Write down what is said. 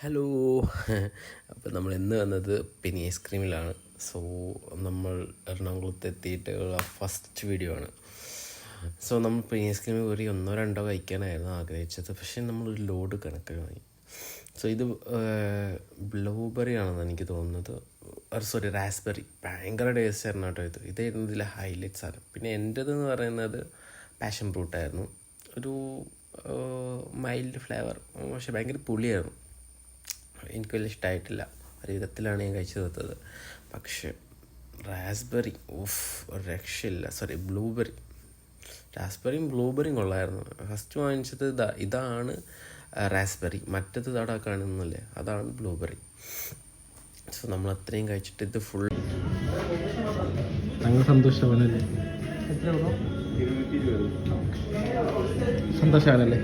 Hello. അപ്പോൾ നമ്മൾ ഇന്ന് വന്നത് പെനി ഐസ്ക്രീമിലാണ്. സോ നമ്മൾ എറണാകുളത്ത് എത്തിയിട്ടുള്ള ഫസ്റ്റ് വീഡിയോ ആണ്. സോ നമ്മൾ പെനി ഐസ്ക്രീം കയറി 1-2 കഴിക്കാനായിരുന്നു ആഗ്രഹിച്ചത്, പക്ഷേ നമ്മളൊരു ലോഡ് കണക്ക് വാങ്ങി. സോ ഇത് ബ്ലൂബെറി ആണെന്ന് എനിക്ക് തോന്നുന്നത്, സോറി റാസ്ബെറി. ഭയങ്കര ടേസ്റ്റ് ആയിരുന്നു കേട്ടോ. ഇതായിരുന്നു ഇതിലെ ഹൈലൈറ്റ് സാധനം. പിന്നെ എൻ്റേതെന്ന് പറയുന്നത് പാഷൻ ഫ്രൂട്ടായിരുന്നു. ഒരു മൈൽഡ് ഫ്ലേവർ, പക്ഷേ ഭയങ്കര പുളിയായിരുന്നു. എനിക്ക് വലിയ ഇഷ്ടമായിട്ടില്ല. ഒരു വിധത്തിലാണ് ഞാൻ കഴിച്ചു തീർത്തത്. പക്ഷേ റാസ്ബെറി ഒരു രക്ഷയില്ല. സോറി ബ്ലൂബെറി, റാസ്ബെറിയും ബ്ലൂബെറിയും കൊള്ളായിരുന്നു. ഫസ്റ്റ് വാങ്ങിച്ചത് ഇതാണ് റാസ്ബെറി, മറ്റത് ഇതാടാ കാണുന്നില്ലേ, അതാണ് ബ്ലൂബെറി. സോ നമ്മൾ അത്രയും കഴിച്ചിട്ട് ഇത് ഫുൾ സന്തോഷമാണല്ലേ? സന്തോഷമാണല്ലേ?